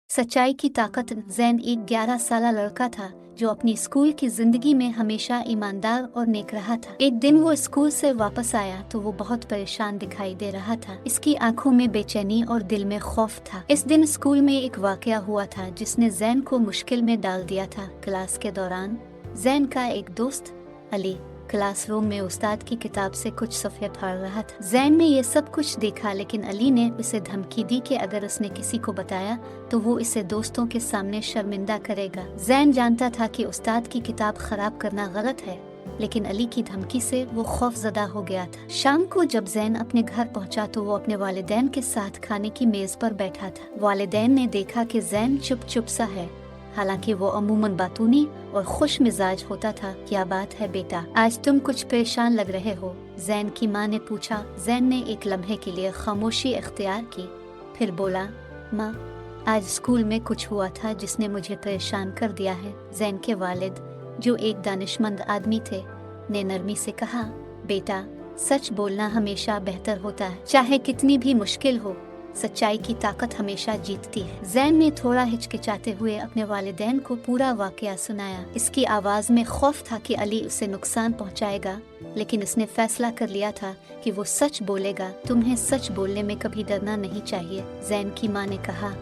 सच्चाई की ताकत। जैन एक 11 साल लड़का था जो अपनी स्कूल की जिंदगी में हमेशा ईमानदार और नेक रहा था। एक दिन वो स्कूल से वापस आया तो वो बहुत परेशान दिखाई दे रहा था। इसकी आंखों में बेचैनी और दिल में खौफ था। इस दिन स्कूल में एक वाकया हुआ था जिसने जैन को मुश्किल में डाल दिया था। क्लास के दौरान जैन का एक दोस्त अली क्लासरूम में उस्ताद की किताब से कुछ सफ़े पढ़ रहा था। जैन ने ये सब कुछ देखा, लेकिन अली ने उसे धमकी दी कि अगर उसने किसी को बताया तो वो इसे दोस्तों के सामने शर्मिंदा करेगा। जैन जानता था कि उस्ताद की किताब खराब करना गलत है, लेकिन अली की धमकी से वो खौफजदा हो गया था। शाम को जब जैन अपने घर पहुंचा तो वो अपने वालिदैन के साथ खाने की मेज पर बैठा था। वालिदैन ने देखा कि जैन चुप सा है, हालांकि वो अमूमन बातूनी और खुश मिजाज होता था। क्या बात है बेटा, आज तुम कुछ परेशान लग रहे हो? जैन की माँ ने पूछा। जैन ने एक लम्हे के लिए खामोशी इख्तियार की, फिर बोला, माँ, आज स्कूल में कुछ हुआ था जिसने मुझे परेशान कर दिया है। जैन के वालिद, जो एक दानिशमंद आदमी थे, ने नरमी से कहा, बेटा, सच बोलना हमेशा बेहतर होता है, चाहे कितनी भी मुश्किल हो। सच्चाई की ताकत हमेशा जीतती है। जैन ने थोड़ा हिचकिचाते हुए अपने वालिदैन को पूरा वाकया सुनाया। इसकी आवाज में खौफ था कि अली उसे नुकसान पहुंचाएगा, लेकिन उसने फैसला कर लिया था कि वो सच बोलेगा। तुम्हें सच बोलने में कभी डरना नहीं चाहिए, जैन की माँ ने कहा।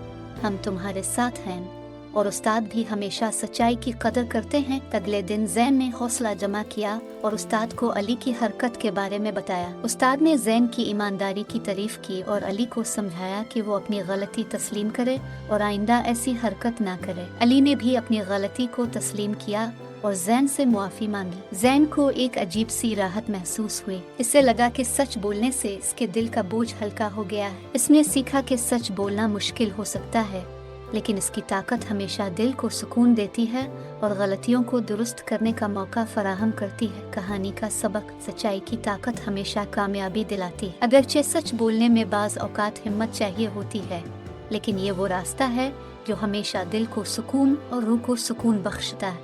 हम तुम्हारे साथ हैं और उस्ताद भी हमेशा सच्चाई की कदर करते हैं। अगले दिन जैन ने हौसला जमा किया और उस्ताद को अली की हरकत के बारे में बताया। उस्ताद ने जैन की ईमानदारी की तारीफ की और अली को समझाया कि वो अपनी गलती तस्लीम करे और आइंदा ऐसी हरकत ना करे। अली ने भी अपनी गलती को तस्लीम किया और जैन से मुआफी मांगी। जैन को एक अजीब सी राहत महसूस हुई। इसे लगा कि सच बोलने से इसके दिल का बोझ हल्का हो गया है। इसने सीखा कि सच बोलना मुश्किल हो सकता है, लेकिन इसकी ताकत हमेशा दिल को सुकून देती है और गलतियों को दुरुस्त करने का मौका फराहम करती है। कहानी का सबक, सच्चाई की ताकत हमेशा कामयाबी दिलाती है। अगरचे सच बोलने में बाज़ औकात हिम्मत चाहिए होती है, लेकिन ये वो रास्ता है जो हमेशा दिल को सुकून और रूह को सुकून बख्शता है।